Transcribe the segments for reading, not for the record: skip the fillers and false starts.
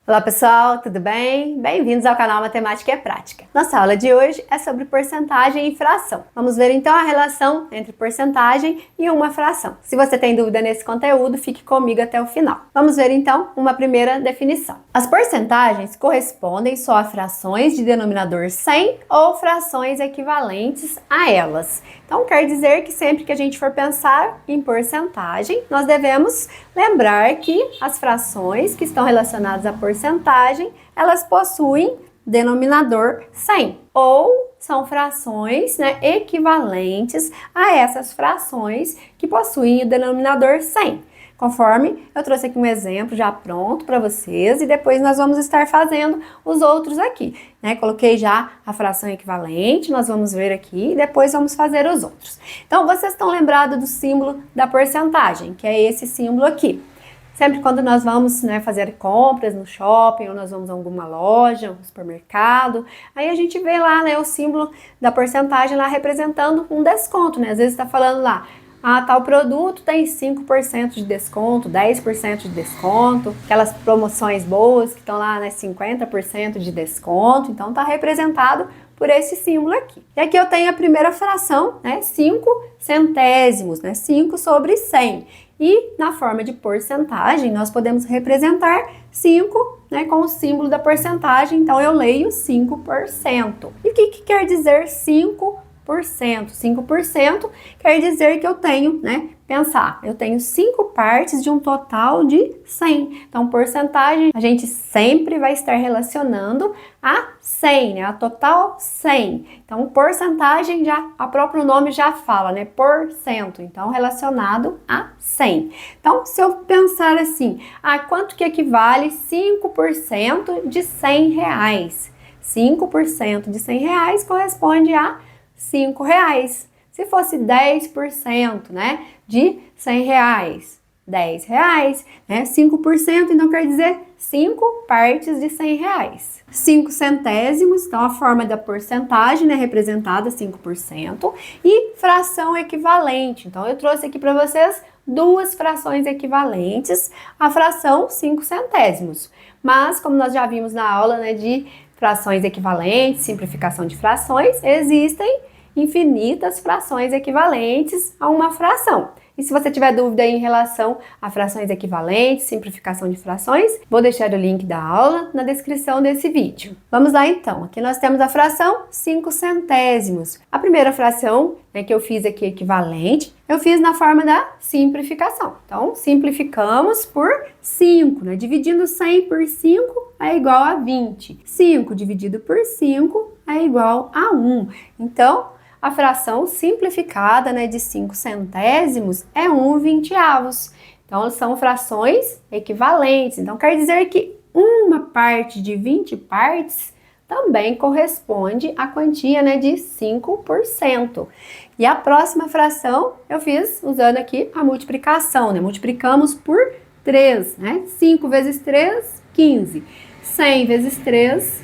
Olá pessoal, tudo bem? Bem-vindos ao canal Matemática é Prática. Nossa aula de hoje é sobre porcentagem e fração. Vamos ver então a relação entre porcentagem e uma fração. Se você tem dúvida nesse conteúdo, fique comigo até o final. Vamos ver então uma primeira definição. As porcentagens correspondem só a frações de denominador 100 ou frações equivalentes a elas. Então quer dizer que sempre que a gente for pensar em porcentagem, nós devemos lembrar que as frações que estão relacionadas à porcentagem, elas possuem denominador 100, ou são frações, equivalentes a essas frações que possuem o denominador 100. Conforme eu trouxe aqui um exemplo já pronto para vocês e depois nós vamos estar fazendo os outros aqui, Coloquei já a fração equivalente, nós vamos ver aqui e depois vamos fazer os outros. Então, vocês estão lembrados do símbolo da porcentagem, que é esse símbolo aqui. Sempre quando nós vamos fazer compras no shopping ou nós vamos a alguma loja, um supermercado, aí a gente vê lá o símbolo da porcentagem lá representando um desconto, Às vezes está falando lá, tal produto tem 5% de desconto, 10% de desconto, aquelas promoções boas que estão lá, 50% de desconto, então está representado por esse símbolo aqui. E aqui eu tenho a primeira fração, 5 centésimos, 5 sobre 100. E na forma de porcentagem, nós podemos representar 5, com o símbolo da porcentagem, então eu leio 5%. E o que quer dizer 5%? 5% quer dizer que eu tenho, eu tenho 5 partes de um total de 100. Então, porcentagem, a gente sempre vai estar relacionando a 100, a total 100. Então, porcentagem, o próprio nome já fala, porcento. Então, relacionado a 100. Então, se eu pensar assim, quanto que equivale 5% de 100 reais? 5% de 100 reais corresponde a R$5. Se fosse 10%, de 100 reais, R$10, 5%, então quer dizer 5 partes de 100 reais. 5 centésimos, então a forma da porcentagem, representada 5%, e fração equivalente. Então eu trouxe aqui para vocês duas frações equivalentes à fração 5 centésimos. Mas, como nós já vimos na aula, de frações equivalentes, simplificação de frações, existem infinitas frações equivalentes a uma fração. E se você tiver dúvida em relação a frações equivalentes, simplificação de frações, vou deixar o link da aula na descrição desse vídeo. Vamos lá então, aqui nós temos a fração 5 centésimos. A primeira fração que eu fiz aqui equivalente, eu fiz na forma da simplificação. Então, simplificamos por 5, dividindo 100 por 5 é igual a 20. 5 dividido por 5 é igual a 1. Então, a fração simplificada de 5 centésimos é 1/20. Então, são frações equivalentes. Então, quer dizer que uma parte de 20 partes também corresponde à quantia de 5%. E a próxima fração eu fiz usando aqui a multiplicação, Multiplicamos por 3, 5 vezes 3, 15. 100 vezes 3,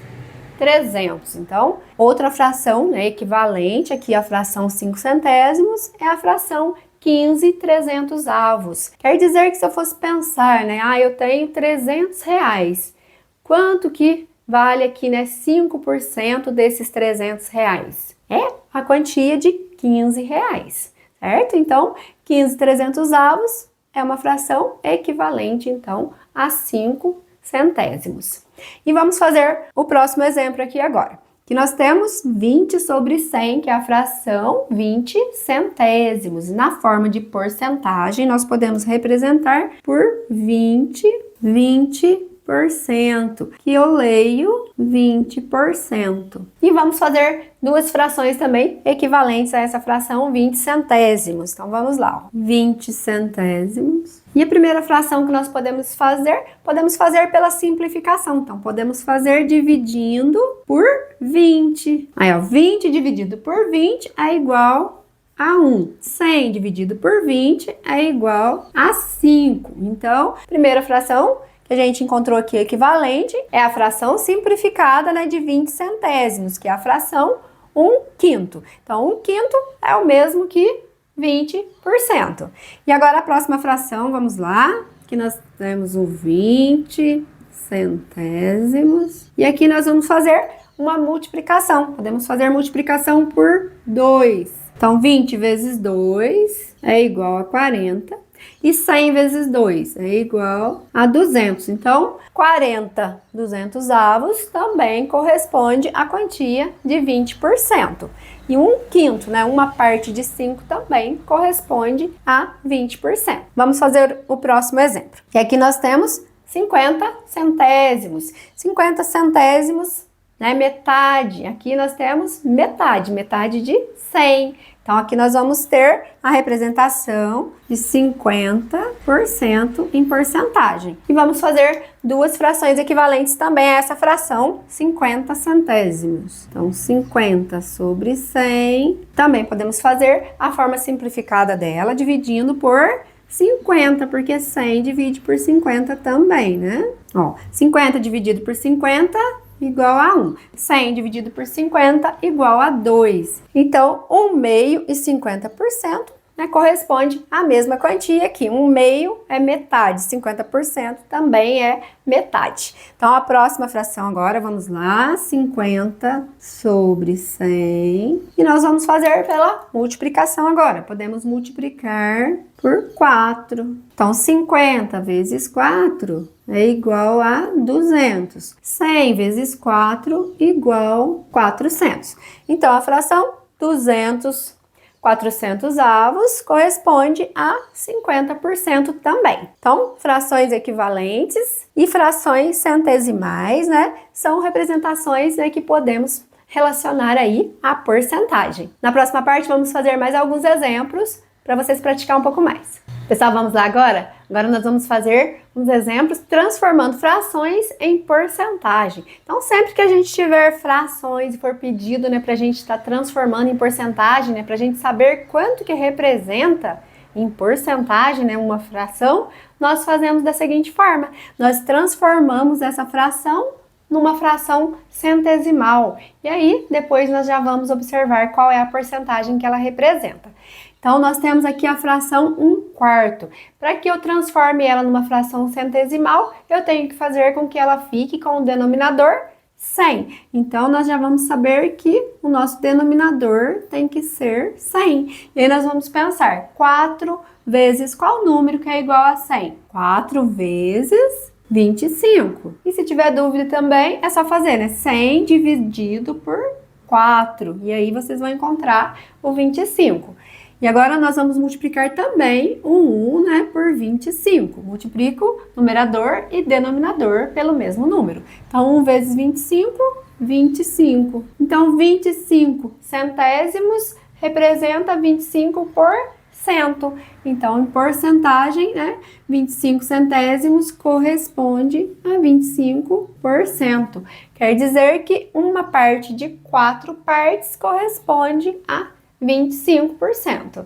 300. Então, outra fração equivalente aqui à fração 5 centésimos é a fração 15/300. Quer dizer que se eu fosse pensar, eu tenho 300 reais. Quanto que vale aqui, 5% desses 300 reais? É a quantia de 15 reais, certo? Então, 15/300 é uma fração equivalente, então, a 5 centésimos. E vamos fazer o próximo exemplo aqui agora, que nós temos 20 sobre 100, que é a fração 20 centésimos. Na forma de porcentagem, nós podemos representar por 20%, que eu leio 20%. E vamos fazer duas frações também equivalentes a essa fração 20 centésimos. Então, vamos lá, 20 centésimos. E a primeira fração que nós podemos fazer pela simplificação. Então, podemos fazer dividindo por 20. Aí, 20 dividido por 20 é igual a 1. 100 dividido por 20 é igual a 5. Então, primeira fração que a gente encontrou aqui equivalente é a fração simplificada de 20 centésimos, que é a fração 1/5. Então, 1/5 é o mesmo que 20%. E agora a próxima fração, vamos lá, que nós temos o 20 centésimos. E aqui nós vamos fazer uma multiplicação. Podemos fazer multiplicação por 2. Então, 20 vezes 2 é igual a 40. E 100 vezes 2 é igual a 200. Então, 40 200avos também corresponde à quantia de 20%. E 1/5, né, uma parte de 5 também corresponde a 20%. Vamos fazer o próximo exemplo. E aqui nós temos 50 centésimos. 50 centésimos, né, metade. Aqui nós temos metade, metade de 100. Então, aqui nós vamos ter a representação de 50% em porcentagem. E vamos fazer duas frações equivalentes também a essa fração, 50 centésimos. Então, 50 sobre 100. Também podemos fazer a forma simplificada dela, dividindo por 50, porque 100 divide por 50 também, né? Ó, 50 dividido por 50... igual a 1. 100 dividido por 50 igual a 2. Então, 1/2 e 50%, né, corresponde à mesma quantia aqui. 1/2 é metade, 50% também é metade. Então, a próxima fração agora, vamos lá, 50 sobre 100. E nós vamos fazer pela multiplicação agora. Podemos multiplicar por 4. Então, 50 vezes 4 é igual a 200. 100 vezes 4 igual a 400. Então, a fração 200 400avos corresponde a 50% também. Então, frações equivalentes e frações centesimais, né, são representações, né, que podemos relacionar aí a porcentagem. Na próxima parte, vamos fazer mais alguns exemplos para vocês praticar um pouco mais. Pessoal, vamos lá agora? Agora nós vamos fazer uns exemplos transformando frações em porcentagem. Então, sempre que a gente tiver frações e for pedido, né, para a gente estar transformando em porcentagem, né, para a gente saber quanto que representa em porcentagem, né, uma fração, nós fazemos da seguinte forma. Nós transformamos essa fração numa fração centesimal. E aí, depois nós já vamos observar qual é a porcentagem que ela representa. Então, nós temos aqui a fração 1/4. Para que eu transforme ela numa fração centesimal, eu tenho que fazer com que ela fique com o denominador 100. Então, nós já vamos saber que o nosso denominador tem que ser 100. E aí, nós vamos pensar, 4 vezes qual número que é igual a 100? 4 vezes 25. E se tiver dúvida também, é só fazer, né? 100 dividido por 4. E aí, vocês vão encontrar o 25. E agora nós vamos multiplicar também o 1, né, por 25. Multiplico numerador e denominador pelo mesmo número. Então, 1 vezes 25, 25. Então, 25 centésimos representa 25%. Então, em porcentagem, né, 25 centésimos corresponde a 25%. Quer dizer que uma parte de 4 partes corresponde a 25%.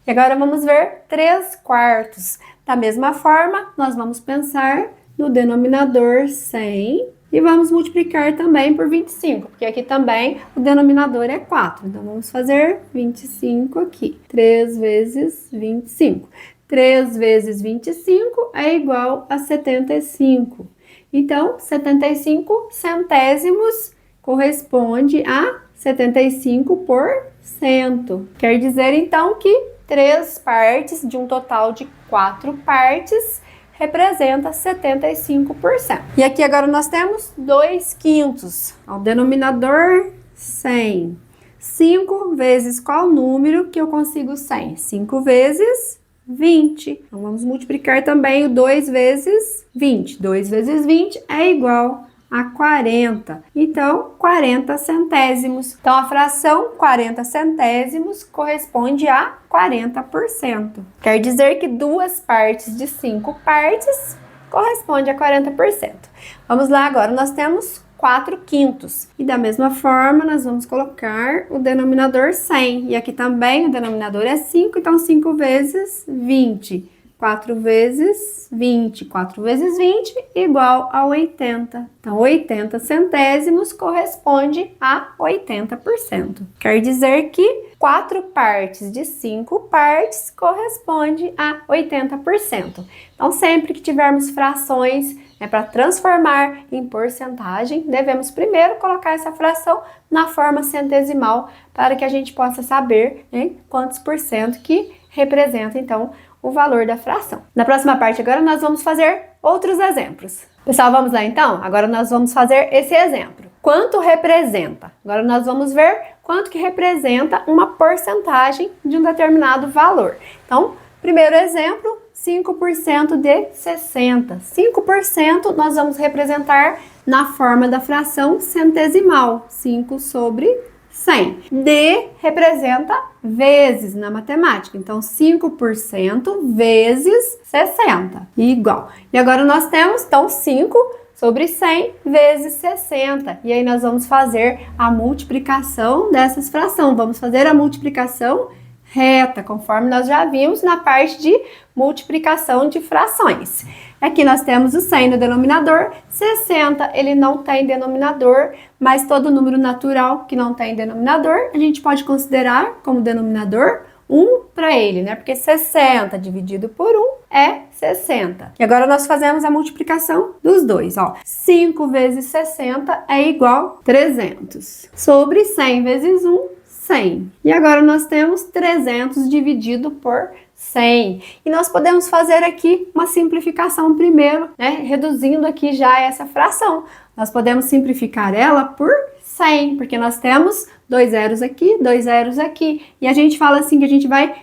E agora vamos ver 3/4. Da mesma forma, nós vamos pensar no denominador 100 e vamos multiplicar também por 25, porque aqui também o denominador é 4. Então, vamos fazer 25 aqui. 3 vezes 25. 3 vezes 25 é igual a 75. Então, 75 centésimos corresponde a 75%. Quer dizer, então, que 3 partes de um total de 4 partes representa 75%. E aqui agora nós temos 2/5. O denominador 100. 5 vezes qual número que eu consigo 100? 5 vezes 20. Então, vamos multiplicar também o 2 vezes 20. 2 vezes 20 é igual a 40. Então, 40 centésimos. Então, a fração 40 centésimos corresponde a 40%. Quer dizer que 2 partes de 5 partes corresponde a 40%. Vamos lá agora, nós temos 4/5. E da mesma forma, nós vamos colocar o denominador 100. E aqui também o denominador é 5, então 5 vezes 20. 4 vezes 20. 4 vezes 20 igual a 80. Então, 80 centésimos corresponde a 80%. Quer dizer que 4 partes de 5 partes corresponde a 80%. Então, sempre que tivermos frações Para transformar em porcentagem, devemos primeiro colocar essa fração na forma centesimal para que a gente possa saber, né, quantos por cento que representa, então, o valor da fração. Na próxima parte agora nós vamos fazer outros exemplos. Pessoal, vamos lá então? Agora nós vamos fazer esse exemplo. Quanto representa? Agora nós vamos ver quanto que representa uma porcentagem de um determinado valor. Então, primeiro exemplo, 5% de 60. 5% nós vamos representar na forma da fração centesimal, 5 sobre 100. D representa vezes na matemática, então 5% vezes 60, igual. E agora nós temos, então, 5 sobre 100 vezes 60. E aí nós vamos fazer a multiplicação dessas frações. Vamos fazer a multiplicação reta, conforme nós já vimos na parte de multiplicação de frações. Aqui nós temos o 100 no denominador, 60 ele não tem denominador, mas todo número natural que não tem denominador, a gente pode considerar como denominador 1 para ele, né? Porque 60 dividido por 1 é 60. E agora nós fazemos a multiplicação dos dois, ó. 5 vezes 60 é igual a 300. Sobre 100 vezes 1, 100. E agora nós temos 300 dividido por 100. E nós podemos fazer aqui uma simplificação primeiro, né? Reduzindo aqui já essa fração. Nós podemos simplificar ela por 100, porque nós temos 2 zeros aqui, 2 zeros aqui. E a gente fala assim que a gente vai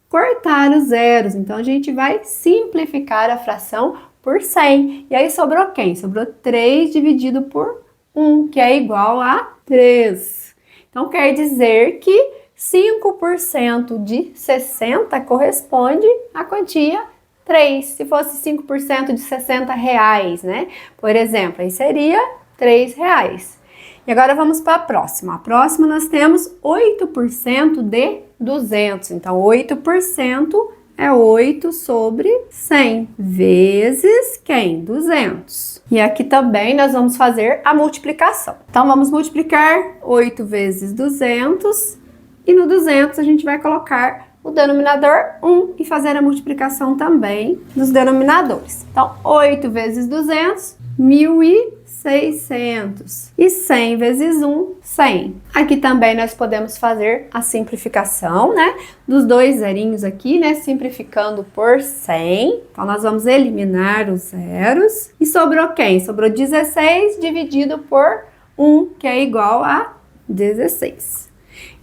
cortar os zeros. Então, a gente vai simplificar a fração por 100. E aí sobrou quem? Sobrou 3 dividido por 1, que é igual a 3. Então, quer dizer que 5% de 60 corresponde à quantia 3. Se fosse 5% de 60 reais, né? Por exemplo, aí seria 3 reais. E agora vamos para a próxima. A próxima nós temos 8% de 200. Então, 8% é 8 sobre 100 vezes quem? 200. E aqui também nós vamos fazer a multiplicação. Então, vamos multiplicar 8 vezes 200 e no 200 a gente vai colocar o denominador 1 e fazer a multiplicação também dos denominadores. Então, 8 vezes 200, 1.600. E 100 vezes 1, 100. Aqui também nós podemos fazer a simplificação, né? Dos dois zerinhos aqui, né? Simplificando por 100. Então, nós vamos eliminar os zeros. E sobrou quem? Sobrou 16 dividido por 1, que é igual a 16.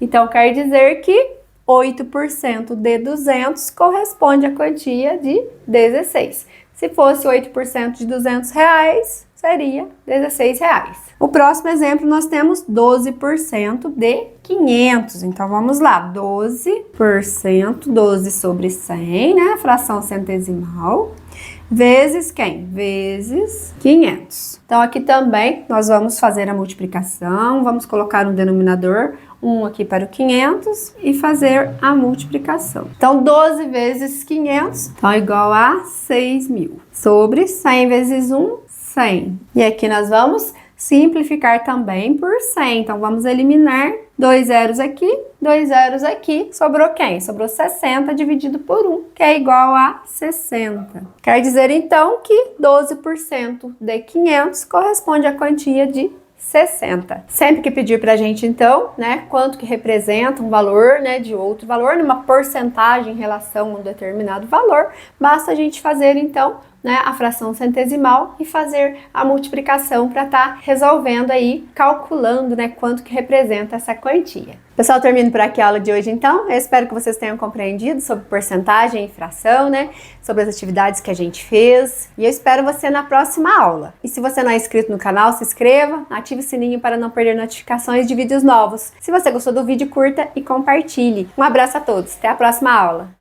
Então, quer dizer que 8% de 200 corresponde à quantia de 16. Se fosse 8% de 200 reais, seria 16 reais. O próximo exemplo, nós temos 12% de 500. Então, vamos lá. 12%, 12 sobre 100, né? Fração centesimal. Vezes quem? Vezes 500. Então, aqui também nós vamos fazer a multiplicação. Vamos colocar um denominador 1 aqui para o 500 e fazer a multiplicação. Então, 12 vezes 500, então, é igual a 6.000. Sobre 100 vezes 1, 100. E aqui nós vamos simplificar também por 100. Então, vamos eliminar 2 zeros aqui, 2 zeros aqui. Sobrou quem? Sobrou 60 dividido por 1, que é igual a 60. Quer dizer, então, que 12% de 500 corresponde à quantia de 60. Sempre que pedir pra gente, então, né, quanto que representa um valor, né, de outro valor, numa porcentagem em relação a um determinado valor, basta a gente fazer, então, né, a fração centesimal e fazer a multiplicação para estar resolvendo aí, calculando, né, quanto que representa essa quantia. Pessoal, termino por aqui a aula de hoje, então. Eu espero que vocês tenham compreendido sobre porcentagem e fração, né, sobre as atividades que a gente fez. E eu espero você na próxima aula. E se você não é inscrito no canal, se inscreva, ative o sininho para não perder notificações de vídeos novos. Se você gostou do vídeo, curta e compartilhe. Um abraço a todos, até a próxima aula!